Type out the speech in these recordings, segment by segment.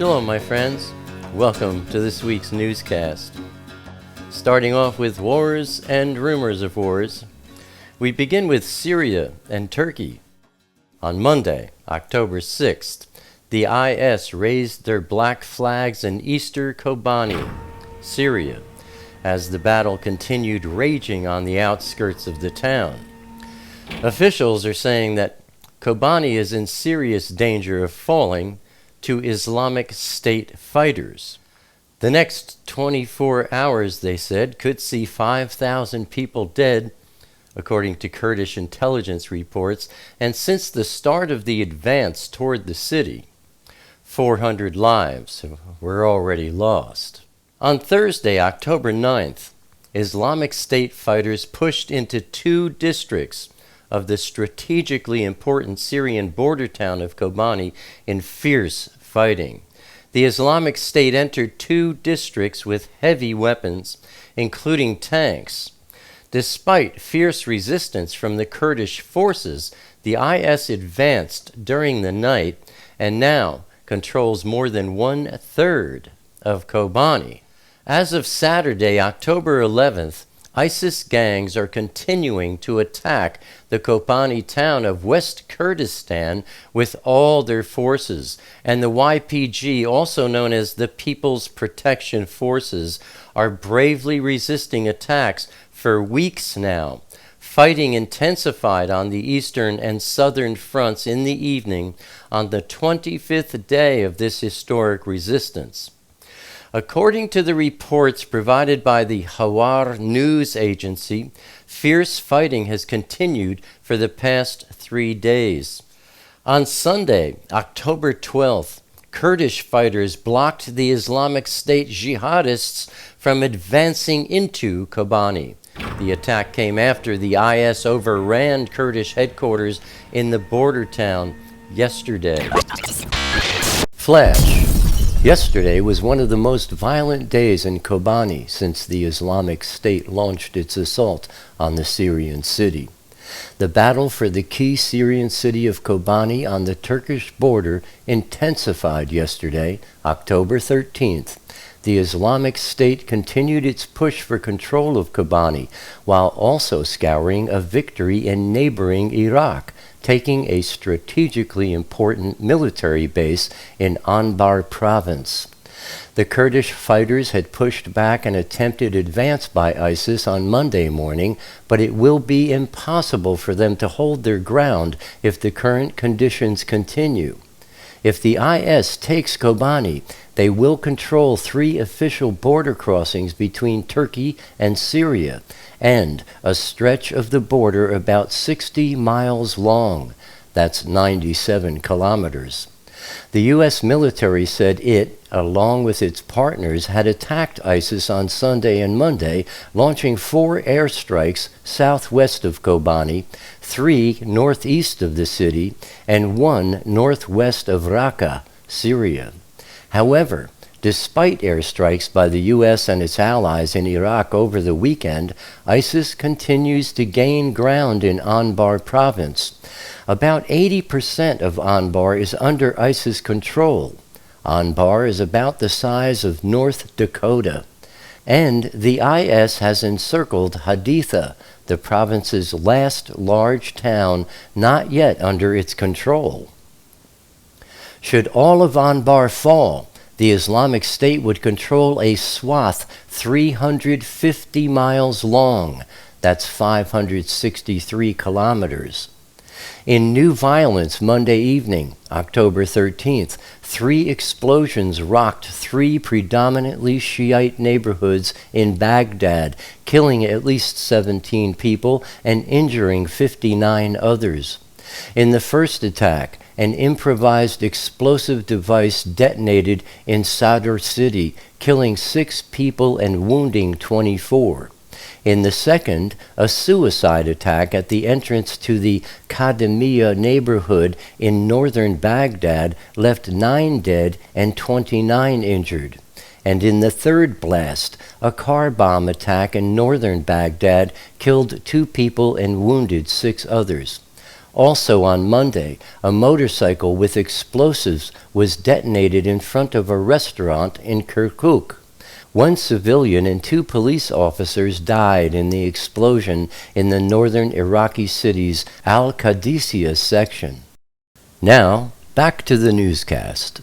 Shalom, my friends. Welcome to this week's newscast. Starting off with wars and rumors of wars, we begin with Syria and Turkey. On Monday, October 6th, the IS raised their black flags in Eastern Kobani, Syria, as the battle continued raging on the outskirts of the town. Officials are saying that Kobani is in serious danger of falling to Islamic State fighters. The next 24 hours, they said, could see 5,000 people dead, according to Kurdish intelligence reports, and since the start of the advance toward the city, 400 lives were already lost. On Thursday, October 9th, Islamic State fighters pushed into 2 districts of the strategically important Syrian border town of Kobani in fierce fighting. The Islamic State entered 2 districts with heavy weapons, including tanks. Despite fierce resistance from the Kurdish forces, the IS advanced during the night and now controls more than 1/3 of Kobani. As of Saturday, October 11th, ISIS gangs are continuing to attack the Kobani town of West Kurdistan with all their forces, and the YPG, also known as the People's Protection Forces, are bravely resisting attacks for weeks now. Fighting intensified on the eastern and southern fronts in the evening on the 25th day of this historic resistance. According to the reports provided by the Hawar news agency, fierce fighting has continued for the past 3 days. On Sunday, October 12th, Kurdish fighters blocked the Islamic State jihadists from advancing into Kobani. The attack came after the IS overran Kurdish headquarters in the border town yesterday. Flash. Yesterday was one of the most violent days in Kobani since the Islamic State launched its assault on the Syrian city. The battle for the key Syrian city of Kobani on the Turkish border intensified yesterday, October 13th. The Islamic State continued its push for control of Kobani, while also scouring a victory in neighboring Iraq, taking a strategically important military base in Anbar province. The Kurdish fighters had pushed back an attempted advance by ISIS on Monday morning, but it will be impossible for them to hold their ground if the current conditions continue. If the IS takes Kobani, they will control 3 official border crossings between Turkey and Syria, and a stretch of the border about 60 miles long. That's 97 kilometers. The U.S. military said it, along with its partners, had attacked ISIS on Sunday and Monday, launching 4 airstrikes southwest of Kobani, 3 northeast of the city, and 1 northwest of Raqqa, Syria. However, despite airstrikes by the U.S. and its allies in Iraq over the weekend, ISIS continues to gain ground in Anbar province. About 80% of Anbar is under ISIS control. Anbar is about the size of North Dakota. And the IS has encircled Haditha, the province's last large town not yet under its control. Should all of Anbar fall, the Islamic State would control a swath 350 miles long. That's 563 kilometers. In new violence Monday evening, October 13th, 3 explosions rocked 3 predominantly Shiite neighborhoods in Baghdad, killing at least 17 people and injuring 59 others. In the first attack, an improvised explosive device detonated in Sadr city, killing 6 people and wounding 24. In the second, a suicide attack at the entrance to the Kademia neighborhood in northern Baghdad left 9 dead and 29 injured. And in the third blast, a car bomb attack in northern Baghdad killed 2 people and wounded 6 others. Also on Monday, a motorcycle with explosives was detonated in front of a restaurant in Kirkuk. One civilian and 2 police officers died in the explosion in the northern Iraqi city's Al-Qadisiyah section. Now, back to the newscast.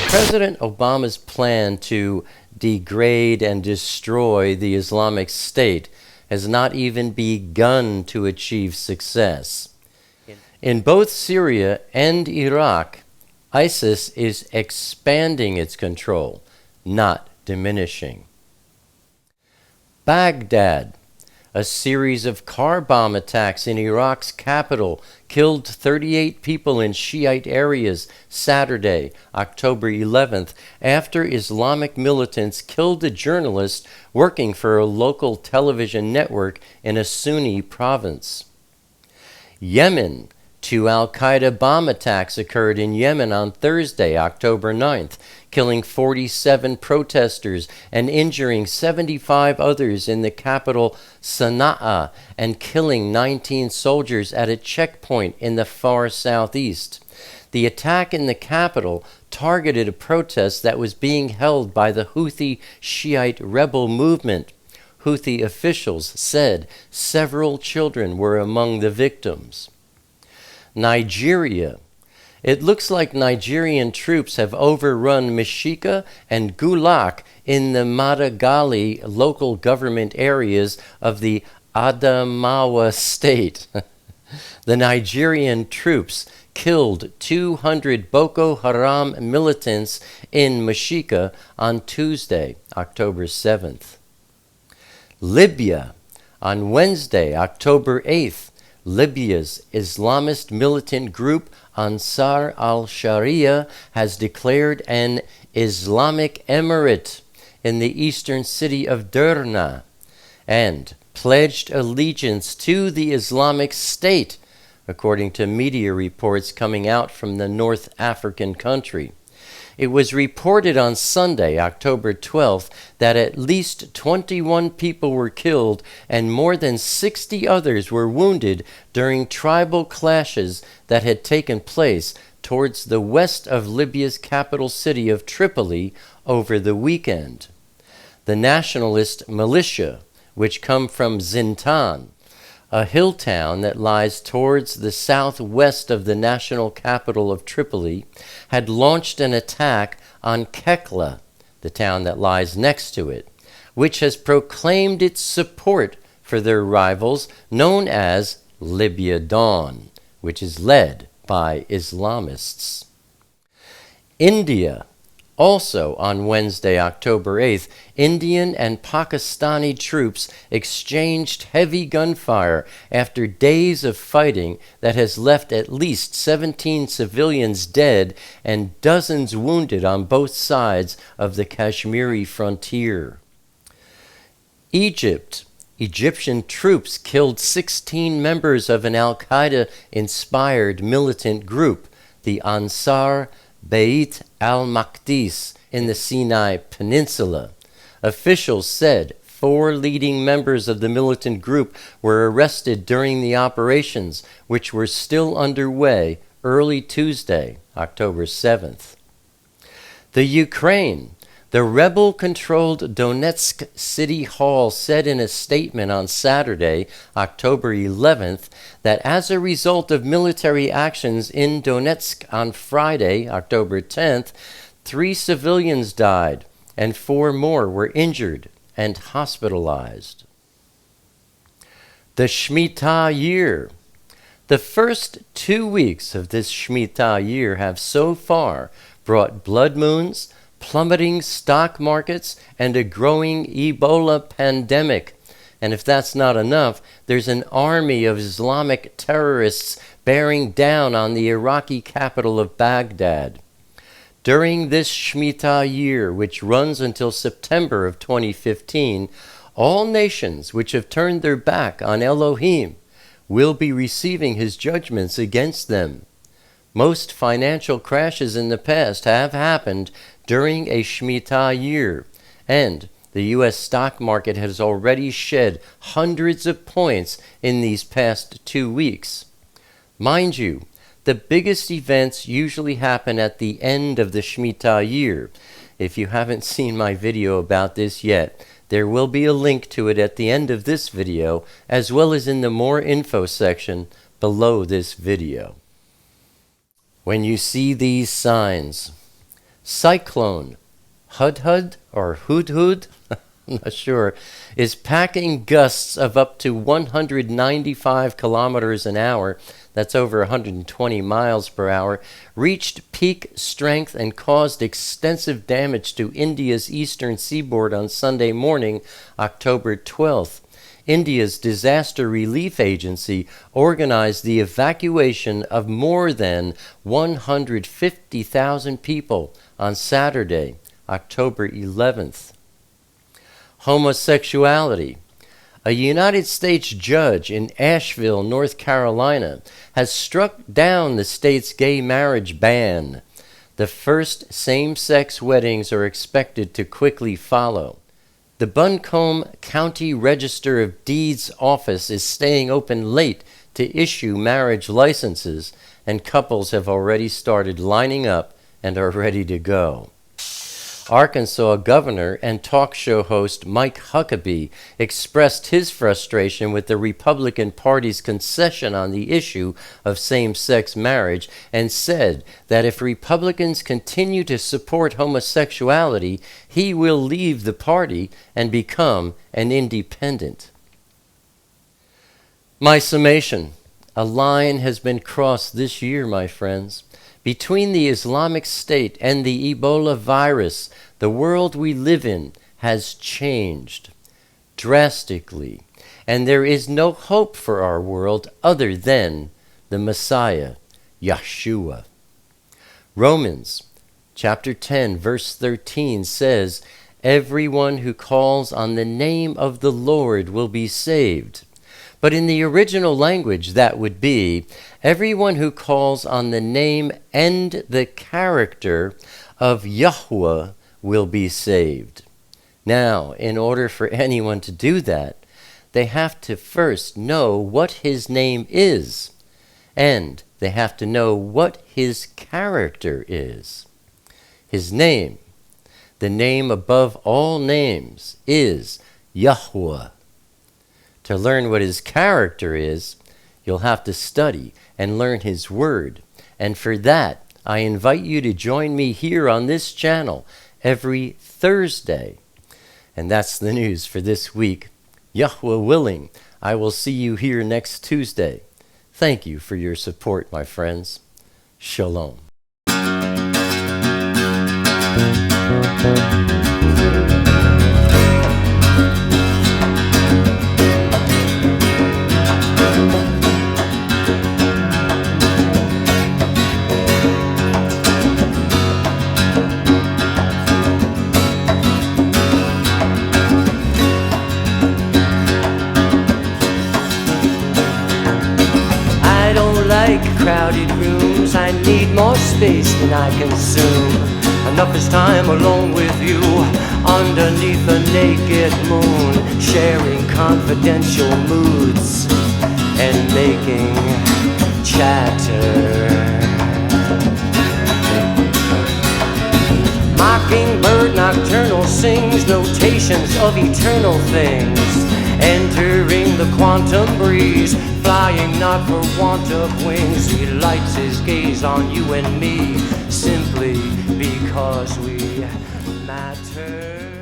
President Obama's plan to degrade and destroy the Islamic State has not even begun to achieve success. In both Syria and Iraq, ISIS is expanding its control, not diminishing. Baghdad. A series of car bomb attacks in Iraq's capital killed 38 people in Shiite areas Saturday, October 11th, after Islamic militants killed a journalist working for a local television network in a Sunni province. Yemen. 2 al-Qaeda bomb attacks occurred in Yemen on Thursday, October 9th, killing 47 protesters and injuring 75 others in the capital Sana'a and killing 19 soldiers at a checkpoint in the far southeast. The attack in the capital targeted a protest that was being held by the Houthi Shiite rebel movement. Houthi officials said several children were among the victims. Nigeria. It looks like Nigerian troops have overrun Mishika and Gulak in the Madagali local government areas of the Adamawa state. The Nigerian troops killed 200 Boko Haram militants in Mishika on Tuesday, October 7th. Libya. On Wednesday, October 8th, Libya's Islamist militant group Ansar al-Sharia has declared an Islamic emirate in the eastern city of Derna and pledged allegiance to the Islamic State, according to media reports coming out from the North African country. It was reported on Sunday, October 12th, that at least 21 people were killed and more than 60 others were wounded during tribal clashes that had taken place towards the west of Libya's capital city of Tripoli over the weekend. The nationalist militia, which come from Zintan, a hill town that lies towards the southwest of the national capital of Tripoli, had launched an attack on Kekla, the town that lies next to it, which has proclaimed its support for their rivals known as Libya Dawn, which is led by Islamists. India. Also on Wednesday, October 8th, Indian and Pakistani troops exchanged heavy gunfire after days of fighting that has left at least 17 civilians dead and dozens wounded on both sides of the Kashmiri frontier. Egypt. Egyptian troops killed 16 members of an al-Qaeda-inspired militant group, the Ansar Beit al-Maqdis, in the Sinai Peninsula. Officials said 4 leading members of the militant group were arrested during the operations, which were still underway early Tuesday, October 7th. The Ukraine. The rebel-controlled Donetsk City Hall said in a statement on Saturday, October 11th, that as a result of military actions in Donetsk on Friday, October 10th, 3 civilians died and 4 more were injured and hospitalized. The Shmittah Year. The first 2 weeks of this Shmittah Year have so far brought blood moons, plummeting stock markets, and a growing Ebola pandemic. And if that's not enough, there's an army of Islamic terrorists bearing down on the Iraqi capital of Baghdad. During this Shmittah Year, which runs until September of 2015, all nations which have turned their back on Elohim will be receiving his judgments against them. Most financial crashes in the past have happened during a Shmittah Year, and the U.S. stock market has already shed hundreds of points in these past 2 weeks. Mind you, the biggest events usually happen at the end of the Shmittah Year. If you haven't seen my video about this yet, there will be a link to it at the end of this video, as well as in the More Info section below this video. When you see these signs, cyclone, Hudhud or Hudhud, I'm not sure, is packing gusts of up to 195 kilometers an hour, that's over 120 miles per hour, reached peak strength and caused extensive damage to India's eastern seaboard on Sunday morning, October 12th. India's Disaster Relief Agency organized the evacuation of more than 150,000 people on Saturday, October 11th. Homosexuality. A United States judge in Asheville, North Carolina, has struck down the state's gay marriage ban. The first same-sex weddings are expected to quickly follow. The Buncombe County Register of Deeds office is staying open late to issue marriage licenses, and couples have already started lining up and are ready to go. Arkansas governor and talk show host Mike Huckabee expressed his frustration with the Republican Party's concession on the issue of same-sex marriage and said that if Republicans continue to support homosexuality, he will leave the party and become an independent. My summation: a line has been crossed this year, my friends. Between the Islamic State and the Ebola virus, the world we live in has changed drastically, and there is no hope for our world other than the Messiah, Yeshua. Romans chapter 10, verse 13 says, "Everyone who calls on the name of the Lord will be saved." But in the original language, that would be, everyone who calls on the name and the character of Yahweh will be saved. Now, in order for anyone to do that, they have to first know what his name is, and they have to know what his character is. His name, the name above all names, is Yahweh. To learn what his character is, you'll have to study and learn his word. And for that, I invite you to join me here on this channel every Thursday. And that's the news for this week. Yahweh willing, I will see you here next Tuesday. Thank you for your support, my friends. Shalom. Crowded rooms, I need more space than I consume. Enough is time alone with you, underneath the naked moon, sharing confidential moods and making chatter. Mockingbird nocturnal sings notations of eternal things, entering the quantum breeze, flying not for want of wings. He lights his gaze on you and me, simply because we matter.